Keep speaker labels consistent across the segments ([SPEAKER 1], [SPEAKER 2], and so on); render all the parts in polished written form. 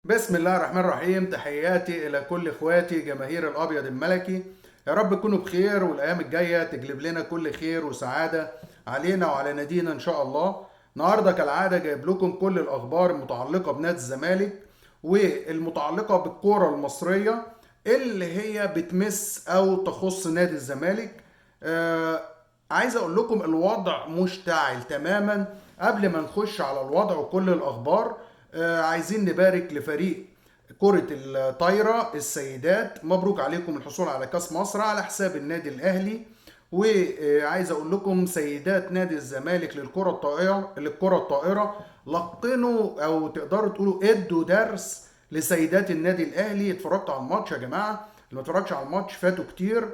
[SPEAKER 1] بسم الله الرحمن الرحيم. تحياتي إلى كل إخواتي جماهير الأبيض الملكي. يا رب تكونوا بخير، والأيام الجاية تجلب لنا كل خير وسعادة علينا وعلى نادينا إن شاء الله. النهاردة كالعادة جايب لكم كل الأخبار المتعلقة بنادي الزمالك والمتعلقة بالكرة المصرية اللي هي بتمس أو تخص نادي الزمالك. آه عايز أقول لكم الوضع مشتعل تماما. قبل ما نخش على الوضع وكل الأخبار، عايزين نبارك لفريق كرة الطايرة السيدات. مبروك عليكم الحصول على كأس مصر على حساب النادي الأهلي. وعايز أقول لكم سيدات نادي الزمالك للكرة الطائرة لقنوا أو تقدروا تقولوا ادوا درس لسيدات النادي الأهلي. اتفرجت على الماتش يا جماعة؟ اللي ما اتفرجش على الماتش فاتوا كتير.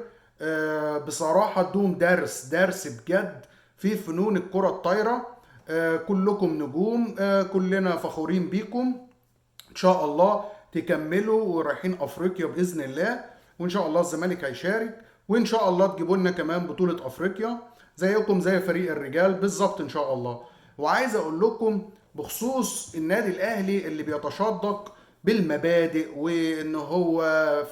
[SPEAKER 1] بصراحة ادوهم درس بجد في فنون الكرة الطايرة. كلكم نجوم، كلنا فخورين بيكم. ان شاء الله تكملوا ورايحين افريقيا باذن الله، وان شاء الله الزمالك هيشارك، وان شاء الله تجيبوا لنا كمان بطولة افريقيا زيكم زي فريق الرجال بالظبط ان شاء الله. وعايز اقول لكم بخصوص النادي الاهلي اللي بيتشدق بالمبادئ وان هو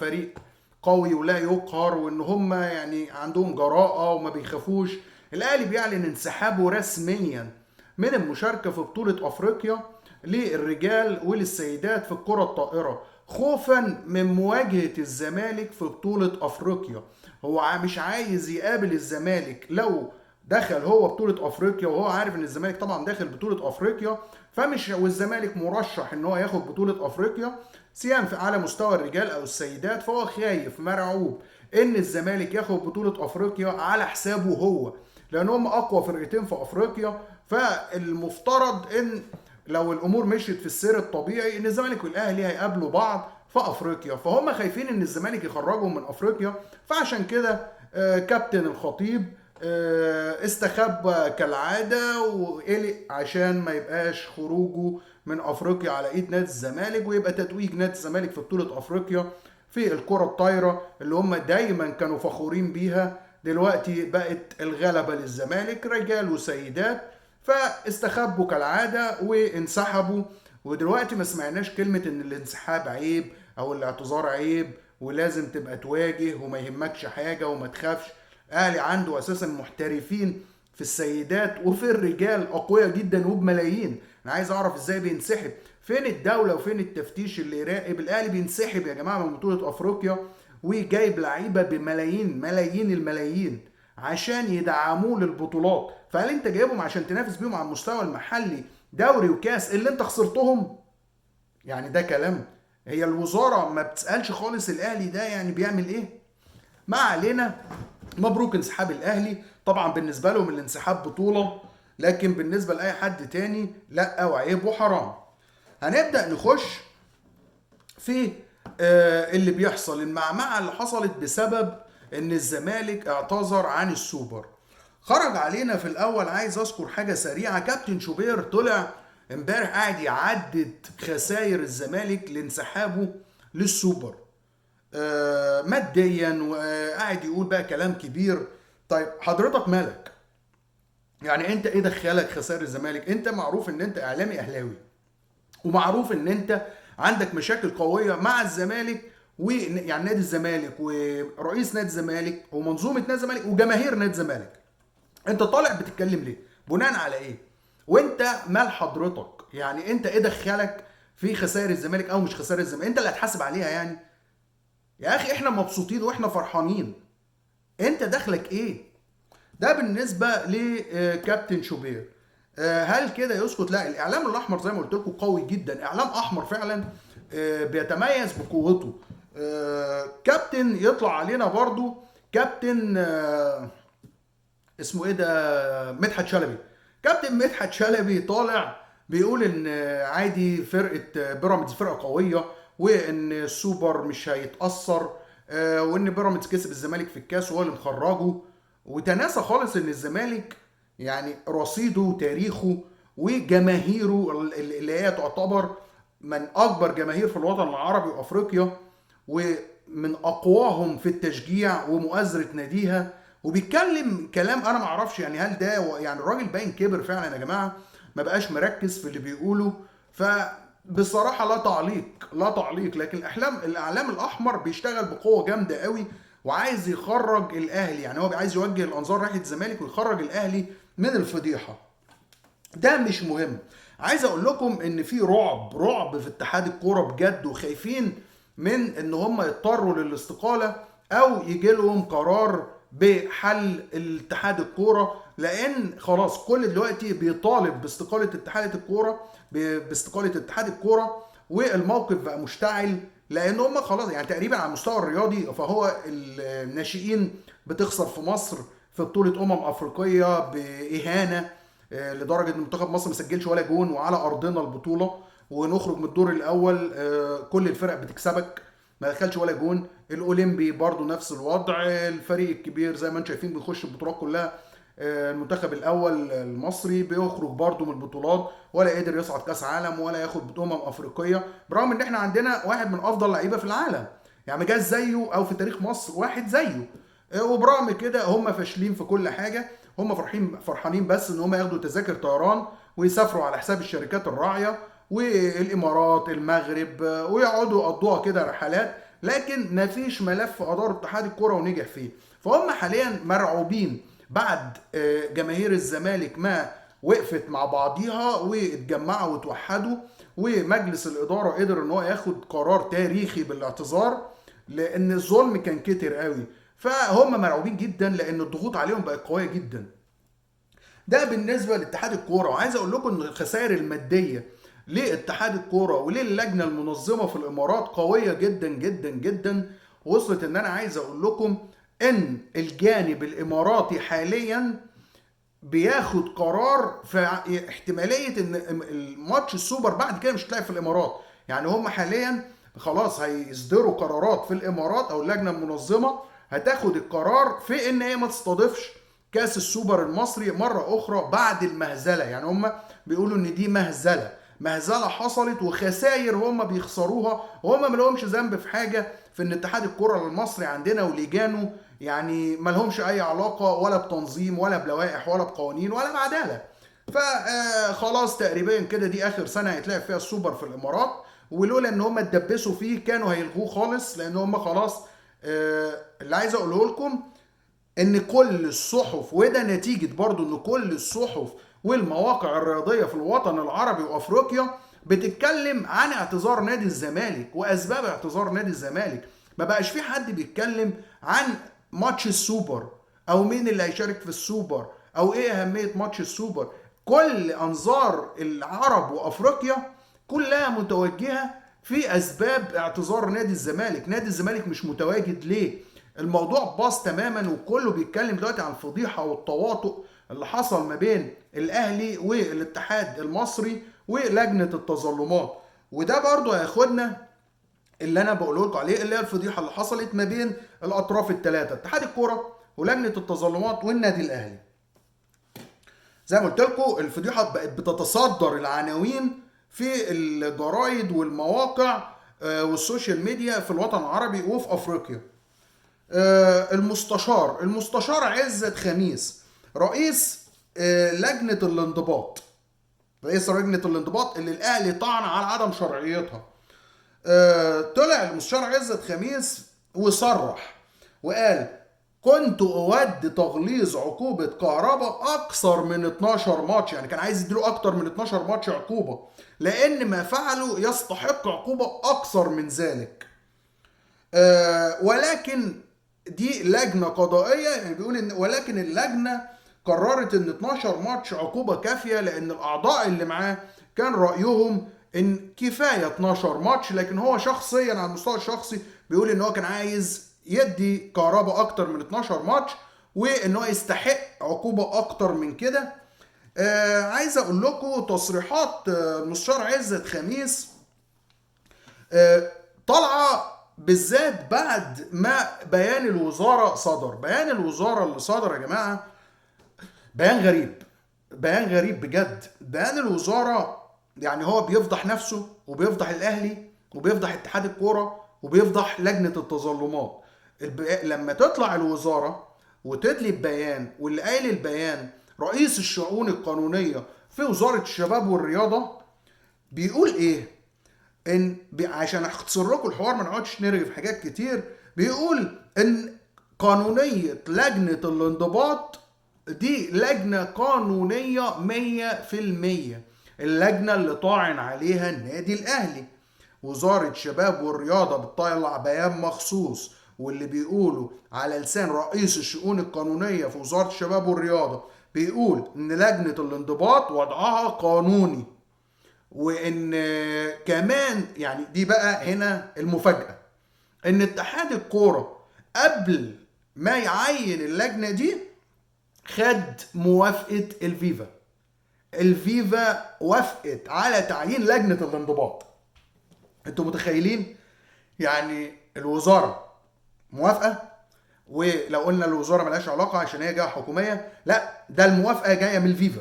[SPEAKER 1] فريق قوي ولا يقهر، وان هم يعني عندهم جراءة وما بيخافوش. الاهلي بيعلن انسحابه رسميا من المشاركة في بطولة أفريقيا للرجال وللسيدات في الكرة الطائرة، خوفا من مواجهة الزمالك في بطولة أفريقيا. هو مش عايز يقابل الزمالك لو دخل هو بطولة أفريقيا، وهو عارف إن الزمالك طبعا داخل بطولة أفريقيا، فمش والزمالك مرشح إن هو ياخد بطولة أفريقيا سواء على مستوى الرجال أو السيدات. فهو خايف مرعوب إن الزمالك ياخد بطولة أفريقيا على حسابه هو، لان هم اقوى فرقتين في افريقيا. فالمفترض ان لو الامور مشيت في السير الطبيعي ان الزمالك والاهلي هيقابلوا بعض في افريقيا، فهم خايفين ان الزمالك يخرجهم من افريقيا. فعشان كده كابتن الخطيب استخبى كالعاده وقلق عشان ما يبقاش خروجه من افريقيا على ايد نادي الزمالك، ويبقى تتويج نادي الزمالك في بطوله افريقيا في الكره الطايره اللي هم دايما كانوا فخورين بيها. دلوقتي بقت الغلبة للزمالك رجال وسيدات، فاستخبوا كالعادة وانسحبوا. ودلوقتي ما سمعناش كلمة ان الانسحاب عيب او الاعتذار عيب ولازم تبقى تواجه وما يهمكش حاجة وما تخافش. اهلي عنده اساسا محترفين في السيدات وفي الرجال اقوياء جدا وبملايين. انا عايز اعرف ازاي بينسحب؟ فين الدولة وفين التفتيش اللي يراقب؟ الاهلي بينسحب يا جماعة من بطولة افريقيا وجايب لعيبه بملايين ملايين الملايين عشان يدعموه للبطولات. فهل انت جايبهم عشان تنافس بيهم على المستوى المحلي دوري وكاس اللي انت خسرتهم؟ يعني ده كلام؟ هي الوزاره ما بتسالش خالص الاهلي ده يعني بيعمل ايه؟ ما علينا. مبروك انسحاب الاهلي. طبعا بالنسبه لهم الانسحاب بطوله، لكن بالنسبه لاي حد تاني لا، وعيب وحرام. هنبدا نخش في اللي بيحصل، المعمعة اللي حصلت بسبب ان الزمالك اعتذر عن السوبر. خرج علينا في الاول. عايز اذكر حاجة سريعة، كابتن شوبير طلع امبارح قاعد يعدد خسائر الزمالك لانسحابه للسوبر ماديا، وقاعد يقول بقى كلام كبير. طيب حضرتك مالك؟ يعني انت ايه دخلك خسائر الزمالك؟ انت معروف ان انت اعلامي اهلاوي، ومعروف ان انت عندك مشاكل قويه مع الزمالك ويعني نادي الزمالك ورئيس نادي الزمالك ومنظومه نادي الزمالك وجماهير نادي الزمالك. انت طالع بتتكلم ليه؟ بناء على ايه؟ وانت مال حضرتك؟ يعني انت ايه دخلك في خسائر الزمالك او مش خسائر الزمالك؟ انت اللي هتحاسب عليها يعني؟ يا اخي احنا مبسوطين واحنا فرحانين، انت دخلك ايه؟ ده بالنسبه لكابتن شوبير. هل كده يسكت؟ لا، الاعلام الاحمر زي ما قلت لكم قوي جدا، اعلام احمر فعلا بيتميز بقوته. كابتن يطلع علينا برضو كابتن اسمه ايه ده، مدحت شلبي. كابتن مدحت شلبي طالع بيقول ان عادي فرقه بيراميدز فرقه قويه وان السوبر مش هيتاثر، وان بيراميدز كسب الزمالك في الكاس وهو اللي مخرجه. وتناسى خالص ان الزمالك يعني رصيده وتاريخه وجماهيره اللي هي تعتبر من اكبر جماهير في الوطن العربي وافريقيا، ومن اقواهم في التشجيع ومؤازره ناديها. وبيتكلم كلام انا ما اعرفش يعني هل ده يعني الراجل باين كبر فعلا يا جماعه، ما بقاش مركز في اللي بيقوله. ف بصراحة لا تعليق، لا تعليق، لكن الإعلام الأحمر بيشتغل بقوة جامدة قوي، وعايز يخرج الأهلي، يعني هو عايز يوجه الأنظار ناحية الزمالك ويخرج الأهلي من الفضيحة. ده مش مهم. عايز اقول لكم ان في رعب في اتحاد الكوره بجد، وخايفين من ان هم يضطروا للاستقاله او يجي لهم قرار بحل الاتحاد الكوره، لان خلاص كل دلوقتي بيطالب باستقاله اتحاد الكوره، باستقاله اتحاد الكوره، والموقف بقى مشتعل، لان هم خلاص يعني تقريبا على المستوى الرياضي، فهو الناشئين بتخسر في مصر في بطوله افريقيه باهانه، لدرجه ان منتخب مصر ما سجلش ولا جون وعلى ارضنا البطوله، ونخرج من الدور الاول كل الفرق بتكسبك، ما دخلش ولا جون. الاولمبي برضو نفس الوضع، الفريق الكبير زي ما انتم شايفين بيخش البطولات كلها، المنتخب الاول المصري بيخرج برضو من البطولات، ولا قدر يصعد كاس عالم ولا ياخد افريقيه، برغم ان احنا عندنا واحد من افضل لعيبه في العالم، يعني ما جاش زيه او في تاريخ مصر واحد زيه. وبرغم كده هم فاشلين في كل حاجه، هم فرحانين بس ان هم ياخدوا تذاكر طيران ويسافروا على حساب الشركات الراعيه والامارات المغرب، ويقعدوا يقضوها كده رحلات، لكن مفيش ملف ادار اتحاد الكوره ونجح فيه. فهم حاليا مرعوبين بعد جماهير الزمالك ما وقفت مع بعضيها واتجمعوا واتوحدوا، ومجلس الاداره قدر ان هو ياخد قرار تاريخي بالاعتذار، لان الظلم كان كتير قوي. فهم مرعوبين جدا لان الضغوط عليهم بقت قويه جدا. ده بالنسبه لاتحاد الكوره. وعايز اقول لكم ان الخسائر الماديه لاتحاد الكوره وللجنه المنظمه في الامارات قويه جدا جدا جدا، وصلت ان انا عايز اقول لكم ان الجانب الاماراتي حاليا بياخد قرار في احتماليه ان الماتش السوبر بعد كده مش هتلاقي في الامارات. يعني هم حاليا خلاص هيصدروا قرارات في الامارات، او اللجنه المنظمه هتاخد القرار في ان هي ما تستضيفش كاس السوبر المصري مره اخرى بعد المهزله. يعني هم بيقولوا ان دي مهزله حصلت وخسائر هم بيخسروها، وهم ما لهمش ذنب في حاجه في ان اتحاد الكره المصري عندنا ولجانه يعني ما لهمش اي علاقه ولا بتنظيم ولا بلوائح ولا بقوانين ولا بعداله. فخلاص تقريبا كده دي اخر سنه هيتلعب فيها السوبر في الامارات، ولولا ان هم اتدبسوا فيه كانوا هيلغوه خالص، لان هم خلاص اللي عايز اقوله لكم ان كل الصحف، وده نتيجة برضو ان كل الصحف والمواقع الرياضية في الوطن العربي وافريقيا بتتكلم عن اعتذار نادي الزمالك واسباب اعتذار نادي الزمالك. ما بقاش في حد بيتكلم عن ماتش السوبر، او مين اللي هيشارك في السوبر، او ايه اهمية ماتش السوبر. كل انظار العرب وافريقيا كلها متوجهة في اسباب اعتذار نادي الزمالك. نادي الزمالك مش متواجد ليه؟ الموضوع باظ تماما، وكله بيتكلم دلوقتي عن الفضيحه والتواطؤ اللي حصل ما بين الاهلي والاتحاد المصري ولجنه التظلمات. وده برضو هياخدنا اللي انا بقوله لكم عليه، اللي هي الفضيحه اللي حصلت ما بين الاطراف الثلاثه، اتحاد الكوره ولجنه التظلمات والنادي الاهلي. زي ما قلت لكم الفضيحه بقت بتتصدر العناوين في الجرايد والمواقع والسوشيال ميديا في الوطن العربي وفي افريقيا. المستشار عزت خميس، رئيس لجنة الانضباط، رئيس لجنة الانضباط اللي الاهلي طعن على عدم شرعيتها، طلع المستشار عزت خميس وصرح وقال: كنت اود تغليظ عقوبة كهربا اكثر من 12 ماتش، يعني كان عايز يديله اكتر من 12 ماتش عقوبة، لان ما فعله يستحق عقوبة اكثر من ذلك. ولكن دي لجنه قضائيه، يعني بيقول ان ولكن اللجنه قررت ان 12 ماتش عقوبه كافيه، لان الاعضاء اللي معاه كان رايهم ان كفايه 12 ماتش، لكن هو شخصيا على المستوى الشخصي بيقول ان هو كان عايز يدي كهربا اكتر من 12 ماتش، وان هو يستحق عقوبه اكتر من كده. عايز اقول لكم تصريحات المستشار عزت خميس طالعه بالذات بعد ما بيان الوزاره صدر. بيان الوزاره اللي صدر يا جماعه بيان غريب، بيان غريب بجد. بيان الوزاره يعني هو بيفضح نفسه وبيفضح الاهلي وبيفضح اتحاد الكوره وبيفضح لجنه التظلمات. لما تطلع الوزاره وتدلي بيان، واللي قايل البيان رئيس الشؤون القانونيه في وزاره الشباب والرياضه، بيقول ايه؟ عشان اختصر لكم الحوار ما نقعدش نرغي في حاجات كتير، بيقول ان قانونية لجنة الانضباط دي لجنة قانونية 100%. اللجنة اللي طاعن عليها النادي الأهلي. وزارة الشباب والرياضة بتطلع بيان مخصوص، واللي بيقولوا على لسان رئيس الشؤون القانونية في وزارة الشباب والرياضة بيقول إن لجنة الانضباط وضعها قانوني. وإن كمان يعني دي بقى هنا المفاجأة، إن اتحاد الكورة قبل ما يعين اللجنة دي خد موافقة الفيفا. الفيفا وافقت على تعيين لجنة الانضباط. انتوا متخيلين؟ يعني الوزارة موافقة، ولو قلنا الوزارة ملهاش علاقة عشان هي جهة حكومية، لا ده الموافقة جاية من الفيفا.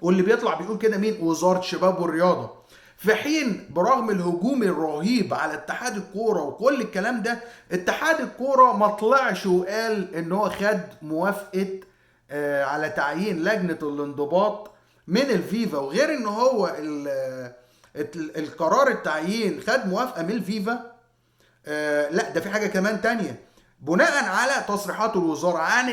[SPEAKER 1] واللي بيطلع بيقول كده مين؟ وزارة الشباب والرياضة. في حين برغم الهجوم الرهيب على اتحاد الكورة وكل الكلام ده، اتحاد الكورة ما طلعش وقال ان هو خد موافقة على تعيين لجنة الانضباط من الفيفا. وغير ان هو القرار التعيين خد موافقة من الفيفا، لا ده في حاجة كمان تانية. بناء على تصريحات الوزارة عن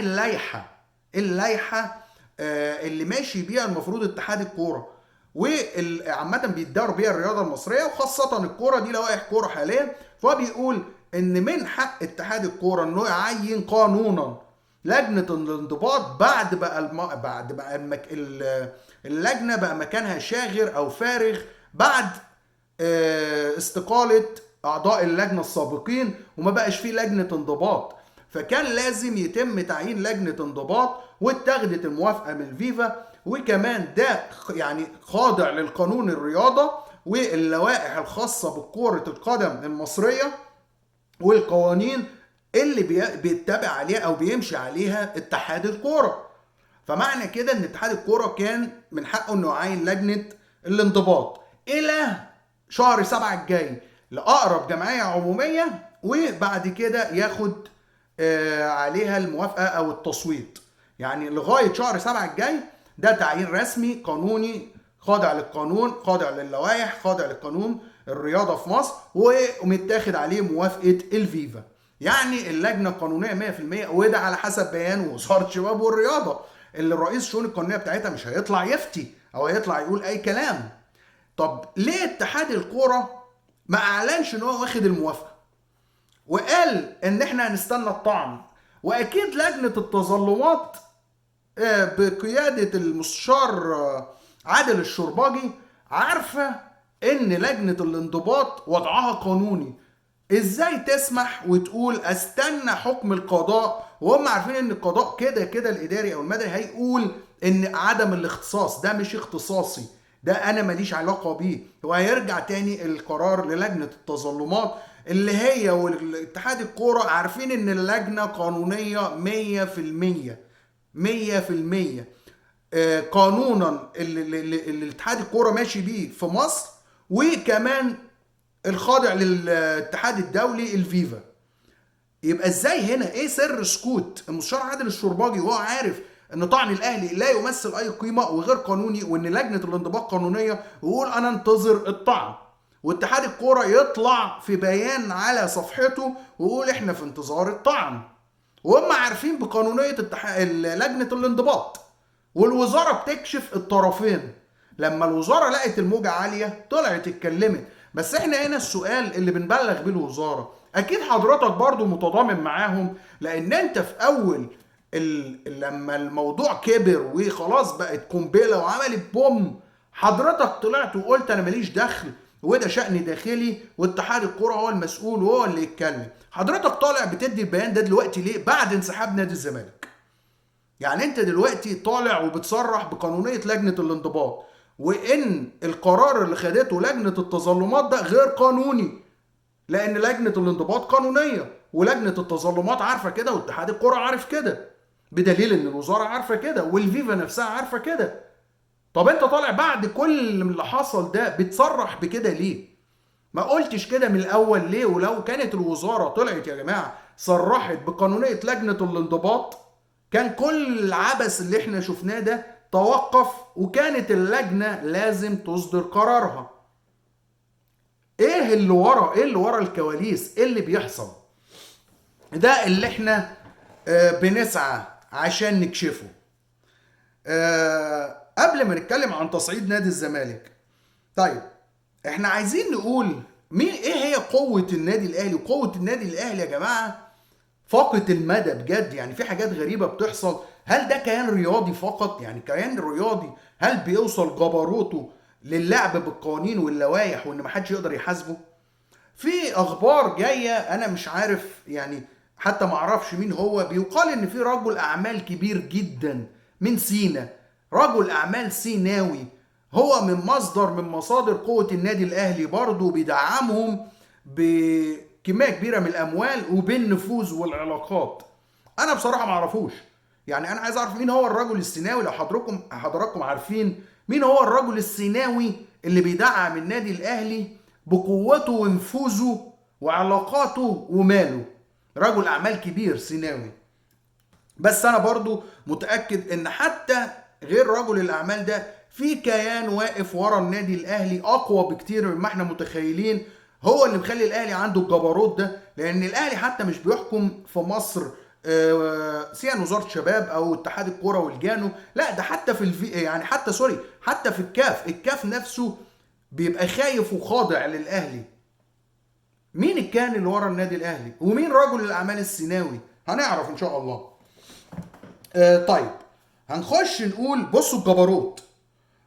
[SPEAKER 1] اللائحة اللي ماشي بيها المفروض اتحاد الكورة وعامة بيدار بيها الرياضة المصرية، وخاصة الكورة دي لوائح كورة حاليا. فبيقول ان من حق اتحاد الكورة انه يعين قانونا لجنة الانضباط بعد بقى اللجنة بقى مكانها شاغر او فارغ بعد استقالة اعضاء اللجنة السابقين، وما بقاش فيه لجنة انضباط. فكان لازم يتم تعيين لجنة انضباط، واتخذت الموافقة من الفيفا. وكمان ده يعني خاضع للقانون الرياضة واللوائح الخاصة بكرة القدم المصرية والقوانين اللي بيتبع عليها او بيمشي عليها اتحاد الكورة. فمعنى كده ان اتحاد الكورة كان من حقه انه يعين لجنة الانضباط الى شهر 7 الجاي لأقرب جمعية عمومية، وبعد كده ياخد عليها الموافقة أو التصويت. يعني لغاية شهر 7 الجاي ده تعيين رسمي قانوني خاضع للقانون، خاضع للوائح، خاضع للقانون الرياضة في مصر، ومتاخد عليه موافقة الفيفا. يعني اللجنة قانونية 100%، وده على حسب بيان وزارة الشباب والرياضة اللي الرئيس الشؤون القانونية بتاعتها مش هيطلع يفتي أو هيطلع يقول أي كلام. طب ليه اتحاد الكورة ما اعلنش ان هو واخد الموافقه وقال ان احنا هنستنى الطعن؟ واكيد لجنه التظلمات بقياده المستشار عادل الشرباجي عارفه ان لجنه الانضباط وضعها قانوني. ازاي تسمح وتقول استنى حكم القضاء وهم عارفين ان القضاء كده كده الاداري او المدني هيقول ان عدم الاختصاص ده مش اختصاصي، ده انا ماليش علاقه بيه، وهيرجع تاني القرار للجنه التظلمات اللي هي والاتحاد الكوره عارفين ان اللجنه قانونيه 100%. 100% قانونا اللي الاتحاد الكوره ماشي بيه في مصر، وكمان الخاضع للاتحاد الدولي الفيفا. يبقى ازاي هنا ايه سر سكوت المستشار عادل الشرباجي وهو عارف ان طعن الاهلي لا يمثل اي قيمه وغير قانوني، وان لجنه الانضباط قانونيه، ويقول انا انتظر الطعن، واتحاد الكوره يطلع في بيان على صفحته ويقول احنا في انتظار الطعن، وهم عارفين بقانونيه لجنه الانضباط، والوزاره بتكشف الطرفين. لما الوزاره لقت الموجه عاليه طلعت اتكلمت. بس احنا هنا السؤال اللي بنبلغ بيه الوزاره، اكيد حضرتك برضو متضامن معاهم، لان انت في اول لما الموضوع كبر وخلاص بقت قنبله وعملت بوم، حضرتك طلعت وقلت انا ماليش دخل وده شأن داخلي واتحاد الكوره هو المسؤول وهو اللي يتكلم. حضرتك طالع بتدي البيان ده دلوقتي ليه بعد انسحاب نادي الزمالك؟ يعني انت دلوقتي طالع وبتصرح بقانونيه لجنه الانضباط، وان القرار اللي خدته لجنه التظلمات ده غير قانوني، لان لجنه الانضباط قانونيه ولجنه التظلمات عارفه كده واتحاد الكره عارف كده، بدليل ان الوزاره عارفه كده والفيفا نفسها عارفه كده. طب انت طالع بعد كل اللي حصل ده بتصرح بكده ليه؟ ما قلتش كده من الاول ليه؟ ولو كانت الوزاره طلعت يا جماعه صرحت بقانونيه لجنه الانضباط كان كل العبث اللي احنا شفناه ده توقف، وكانت اللجنه لازم تصدر قرارها. ايه اللي ورا، ايه اللي ورا الكواليس، ايه اللي بيحصل؟ ده اللي احنا بنسعى عشان نكشفه. قبل ما نتكلم عن تصعيد نادي الزمالك، طيب احنا عايزين نقول مين، ايه هي قوة النادي الاهلي؟ وقوة النادي الاهلي يا جماعة فاقت المدى بجد. يعني في حاجات غريبة بتحصل. هل ده كيان رياضي فقط؟ يعني كيان رياضي هل بيوصل جبروته للعب بالقوانين واللوائح وان محدش يقدر يحاسبه؟ في اخبار جاية انا مش عارف يعني، حتى معرفش مين هو. بيقال ان في رجل اعمال كبير جدا من سينا، رجل اعمال سيناوي، هو من مصدر من مصادر قوة النادي الاهلي، برضه بيدعمهم بكمية كبيرة من الاموال وبالنفوذ والعلاقات. انا بصراحة معرفوش. يعني انا عايز اعرف مين هو الرجل السيناوي. لو حضراتكم عارفين مين هو الرجل السيناوي اللي بيدعم النادي الاهلي بقوته ونفوذه وعلاقاته وماله، رجل اعمال كبير سيناوي. بس انا برضو متأكد ان حتى غير رجل الاعمال ده في كيان واقف ورا النادي الاهلي اقوى بكتير مما احنا متخيلين، هو اللي مخلي الاهلي عنده الجبروت ده. لان الاهلي حتى مش بيحكم في مصر سواء وزاره شباب او اتحاد الكوره والجانو، لا ده حتى في يعني حتى سوري، حتى في الكاف نفسه بيبقى خايف وخاضع للاهلي. مين الكيان اللي ورا النادي الاهلي ومين رجل الاعمال السيناوي؟ هنعرف ان شاء الله. طيب هنخش نقول بصوا الجبروت.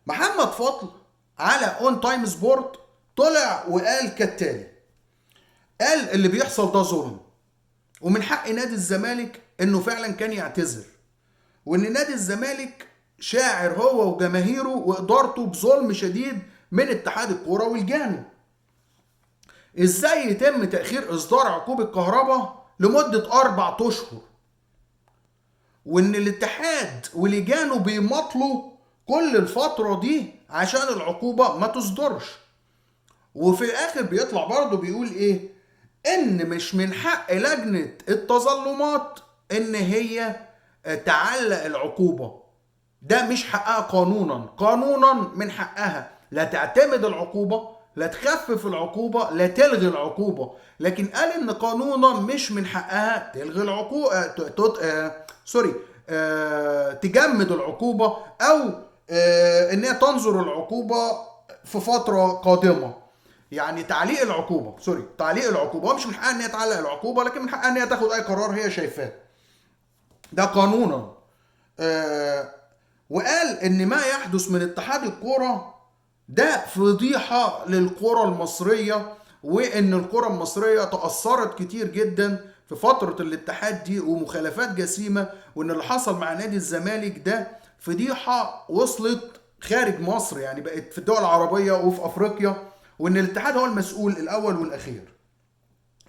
[SPEAKER 1] محمد فضل على اون تايم سبورت طلع وقال كالتالي، قال اللي بيحصل ده ظلم، ومن حق نادي الزمالك انه فعلا كان يعتذر، وان نادي الزمالك شاعر هو وجماهيره وادارته بظلم شديد من اتحاد الكوره والجانب. ازاي يتم تأخير اصدار عقوبة كهرباء لمدة 4 اشهر، وان الاتحاد ولجانه بيمطلوا كل الفترة دي عشان العقوبة ما تصدرش، وفي الاخر بيطلع برضه بيقول ايه؟ ان مش من حق لجنة التظلمات ان هي تعلق العقوبة. ده مش حقها قانونا من حقها لا تعتمد العقوبة، لا تخفف العقوبة، لا تلغي العقوبة. لكن قال ان قانونا مش من حقها تلغي العقوبة تجمد العقوبة او ان هي تنظر العقوبة في فترة قادمة. يعني تعليق العقوبة مش من حقها ان هي تعلق العقوبة، لكن من حقها ان هي تاخد اي قرار هي شايفاه. ده قانونا. وقال ان ما يحدث من اتحاد الكرة ده فضيحة للكرة المصرية، وان الكرة المصرية تأثرت كتير جدا في فترة الاتحاد دي ومخالفات جسيمة، وان اللي حصل مع نادي الزمالك ده فضيحة وصلت خارج مصر، يعني بقت في الدول العربية وفي افريقيا، وان الاتحاد هو المسؤول الاول والاخير.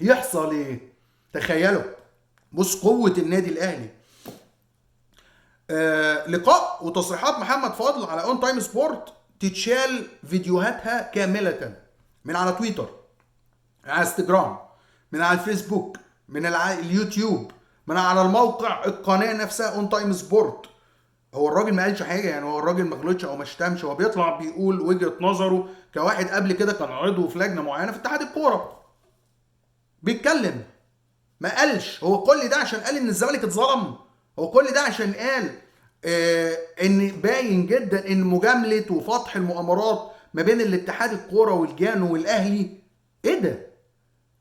[SPEAKER 1] يحصل ايه؟ تخيلوا، بص قوة النادي الاهلي. لقاء وتصريحات محمد فاضل على اون تايم سبورت تتشال فيديوهاتها كاملة من على تويتر، من على انستجرام، من على الفيسبوك، من اليوتيوب، من على الموقع القناة نفسها اون تايم سبورت. هو الراجل ما قالش حاجة، يعني هو الراجل ما غلطش او ما شتمش، هو بيطلع بيقول وجهة نظره كواحد قبل كده كان عضو في لجنة معينة في اتحاد الكورة، بيتكلم. ما قالش هو كل ده عشان قال ان الزمالك اتظلم، هو كل ده عشان قال ان باين جدا ان مجامله وفتح المؤامرات ما بين الاتحاد الكوره والجانو والاهلي. ايه ده؟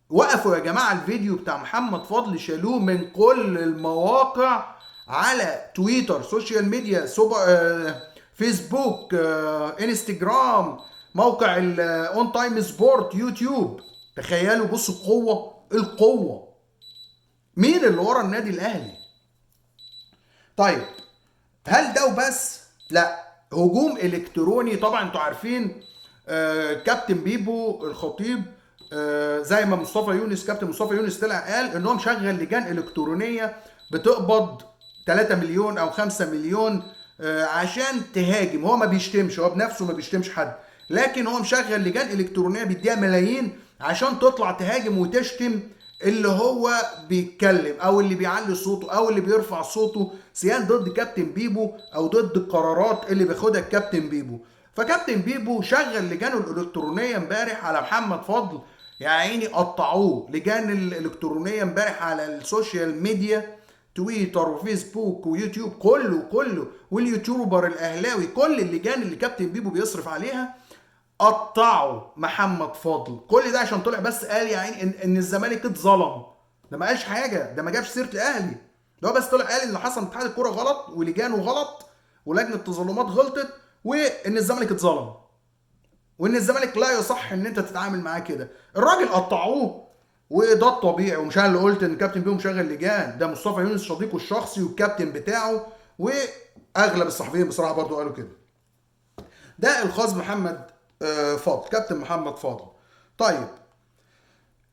[SPEAKER 1] وقفوا يا جماعه الفيديو بتاع محمد فضل، شالوه من كل المواقع، على تويتر، سوشيال ميديا، فيسبوك، انستجرام، موقع الاون تايم سبورت، يوتيوب. تخيلوا، بصوا القوه مين اللي ورا النادي الاهلي. طيب هل ده وبس؟ لا، هجوم الكتروني. طبعا انتوا عارفين كابتن بيبو الخطيب، زي ما كابتن مصطفى يونس طلع قال ان هو مشغل لجان الكترونيه بتقبض 3 مليون او 5 مليون عشان تهاجم. هو ما بيشتمش، هو بنفسه ما بيشتمش حد، لكن هو مشغل لجان الكترونيه بيديها ملايين عشان تطلع تهاجم وتشتم اللي هو بيتكلم او اللي بيعلي صوته او اللي بيرفع صوته، سواء ضد كابتن بيبو او ضد القرارات اللي بياخدها الكابتن بيبو. فكابتن بيبو شغل لجانه الالكترونيه امبارح على محمد فضل، يا عيني قطعوه. لجان الالكترونيه امبارح على السوشيال ميديا، تويتر وفيسبوك ويوتيوب، كله واليوتيوبر الاهلاوي، كل اللجان اللي كابتن بيبو بيصرف عليها قطعوا محمد فضل. كل ده عشان طلع بس قال يا عيني ان الزمالك اتظلم. ده ما قالش حاجه، ده ما جابش سيره الاهلي، ده هو بس طلع قال ان حصل اتحاد الكوره غلط ولجانه غلط ولجنه التظلمات غلطت وان الزمالك اتظلم وان الزمالك لا يصح ان انت تتعامل معاه كده. الراجل قطعوه، وده الطبيعي. ومش انا اللي قلت ان كابتن بيهم شغل لجان، ده مصطفى يونس صديقه الشخصي والكابتن بتاعه، واغلب الصحفيين بصراحه برضو قالوا كده. ده الخاص محمد فضل، كابتن محمد فضل. طيب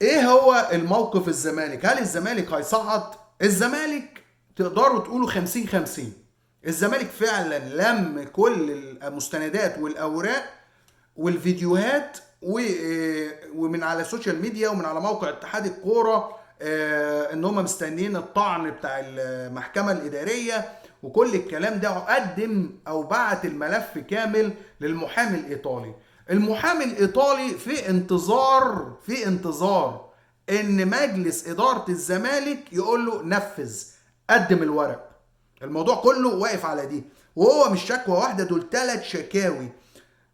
[SPEAKER 1] ايه هو الموقف الزمالك؟ هل الزمالك هيصعد؟ الزمالك تقدروا تقولوا 50-50. الزمالك فعلا لم كل المستندات والاوراق والفيديوهات ومن على السوشيال ميديا ومن على موقع اتحاد الكوره، ان هم مستنيين الطعن بتاع المحكمه الاداريه وكل الكلام ده، قدم او بعت الملف كامل للمحامي الايطالي. المحامي الايطالي في انتظار ان مجلس اداره الزمالك يقول له نفذ، قدم الورق. الموضوع كله واقف على دي، وهو مش شكوى واحده، دول 3 شكاوي.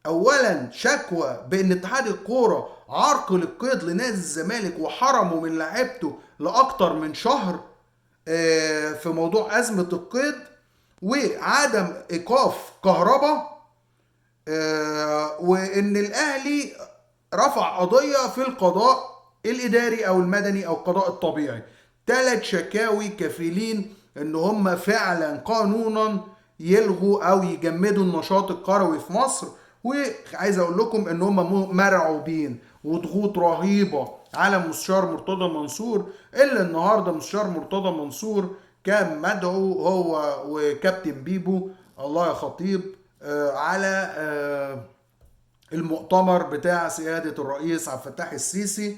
[SPEAKER 1] اولا شكوى بان اتحاد الكوره عرقل القيد لنادي الزمالك وحرمه من لعيبته لاكتر من شهر في موضوع ازمه القيد، وعدم ايقاف كهرباء، وان الاهلي رفع قضيه في القضاء الاداري او المدني او القضاء الطبيعي. 3 شكاوي كفيلين ان هم فعلا قانونا يلغوا او يجمدوا النشاط الكروي في مصر. وعايز اقول لكم ان هم مرعوبين وضغوط رهيبه على مستشار مرتضى منصور، الا النهارده مستشار مرتضى منصور كان مدعو هو وكابتن بيبو، الله يا خطيب، على المؤتمر بتاع سيادة الرئيس عبد الفتاح السيسي.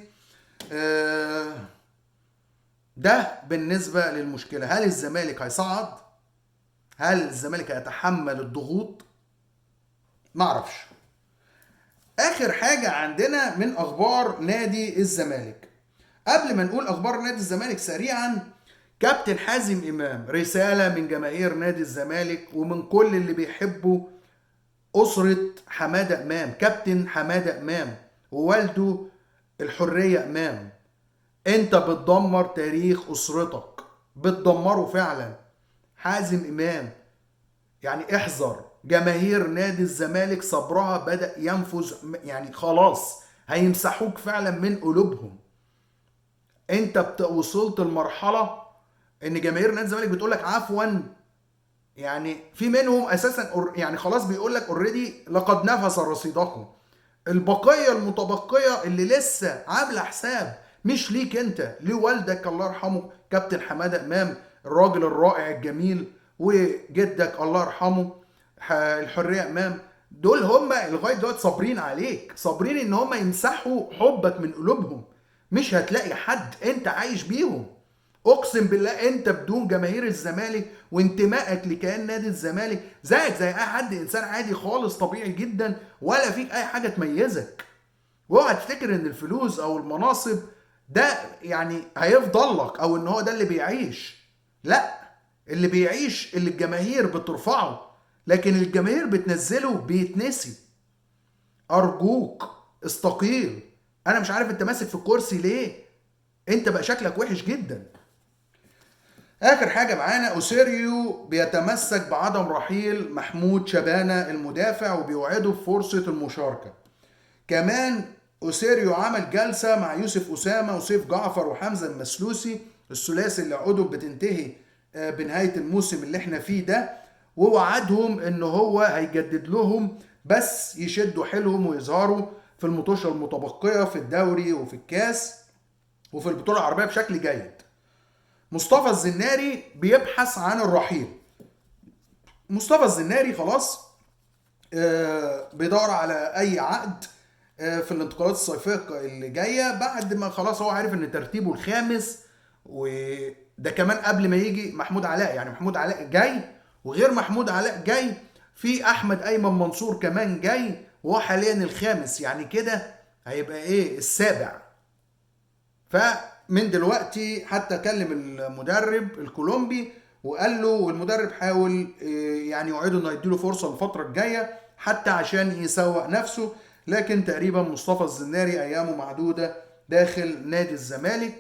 [SPEAKER 1] ده بالنسبة للمشكلة. هل الزمالك هيصعد؟ هل الزمالك هيتحمل الضغوط؟ معرفش. اخر حاجة عندنا من اخبار نادي الزمالك، قبل ما نقول اخبار نادي الزمالك سريعا، كابتن حازم امام رسالة من جماهير نادي الزمالك ومن كل اللي بيحبوا أسرة حمادة إمام، كابتن حمادة إمام ووالده الحرية إمام. أنت بتدمر تاريخ أسرتك، بتدمره فعلا. حازم إمام يعني احذر. جماهير نادي الزمالك صبرها بدأ ينفذ، يعني خلاص هيمسحوك فعلا من قلوبهم. أنت وصلت لمرحلة إن جماهير نادي الزمالك بتقولك عفوا، يعني في منهم اساسا يعني خلاص بيقول لك اوريدي لقد نفس رصيدكم. البقيه المتبقيه اللي لسه عامله حساب مش ليك انت، لوالدك الله يرحمه كابتن حماده امام الراجل الرائع الجميل، وجدك الله يرحمه الحريه امام. دول هم لغايه دلوقتي صابرين عليك، صابرين ان هم يمسحوا حبك من قلوبهم. مش هتلاقي حد انت عايش بيهم. اقسم بالله انت بدون جماهير الزمالك وانتمائك لكيان نادي الزمالك زيك زي اي حد، انسان عادي خالص طبيعي جدا، ولا فيك اي حاجه تميزك. واوعى تفتكر ان الفلوس او المناصب ده يعني هيفضل لك او ان هو ده اللي بيعيش. لا، اللي بيعيش اللي الجماهير بترفعه، لكن الجماهير بتنزله بيتنسي. ارجوك استقيل. انا مش عارف انت ماسك في الكرسي ليه، انت بقى شكلك وحش جدا. اخر حاجه معانا، اوسيريو بيتمسك بعدم رحيل محمود شبانه المدافع وبيوعده بفرصه المشاركه. كمان اوسيريو عمل جلسه مع يوسف اسامه وسيف جعفر وحمزه المسلوسي، الثلاثي اللي عقودهم بتنتهي بنهايه الموسم اللي احنا فيه ده، ووعدهم ان هو هيجدد لهم بس يشدوا حيلهم ويظهروا في المطوشه المتبقيه في الدوري وفي الكاس وفي البطوله العربيه بشكل جيد. مصطفى الزناري بيبحث عن الرحيل. مصطفى الزناري خلاص بيدور على اي عقد في الانتقالات الصيفيه اللي جايه، بعد ما خلاص هو عارف ان ترتيبه الخامس، وده كمان قبل ما يجي محمود علاء. يعني محمود علاء جاي، وغير محمود علاء جاي في احمد ايمن منصور كمان جاي وهو حاليا الخامس، يعني كده هيبقى ايه السابع. فمن دلوقتي حتى كلم المدرب الكولومبي وقال له، والمدرب حاول يعني يوعده انه يديله فرصه الفتره الجايه حتى عشان يسوق نفسه. لكن تقريبا مصطفى الزناري ايامه معدوده داخل نادي الزمالك.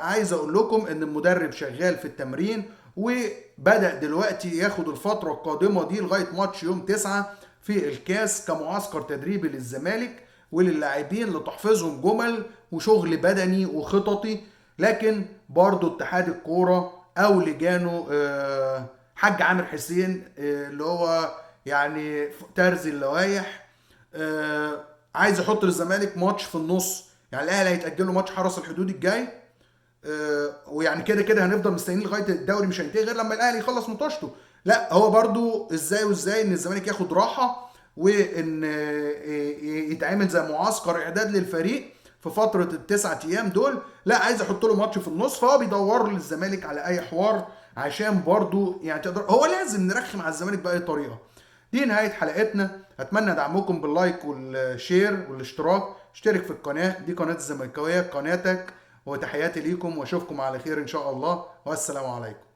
[SPEAKER 1] عايز اقول لكم ان المدرب شغال في التمرين، وبدأ دلوقتي ياخد الفتره القادمه دي لغايه ماتش يوم 9 في الكاس كمعسكر تدريبي للزمالك وللاعبين لتحفيظهم جمل وشغل بدني وخططي. لكن برضو اتحاد الكوره او لجانه حاج عامر حسين اللي هو يعني ترزي اللوائح عايز يحط للزمالك ماتش في النص. يعني الاهلي هيتاجل له ماتش حرس الحدود الجاي، ويعني كده كده هنفضل مستنيين لغايه الدوري مش هينتهي غير لما الاهلي يخلص ماتشته. لا هو برضو ازاي وازاي ان الزمالك ياخد راحه وان يتعمل زي معسكر اعداد للفريق في فتره التسعة ايام دول. لا عايز احط له ماتش في النص، فهو بيدور للزمالك على اي حوار عشان برضو يعني تقدر، هو لازم نرخم على الزمالك باي طريقه. دي نهايه حلقتنا، اتمنى دعمكم باللايك والشير والاشتراك. اشترك في القناه، دي قناه الزملكاويه قناتك. وتحياتي ليكم واشوفكم على خير ان شاء الله، والسلام عليكم.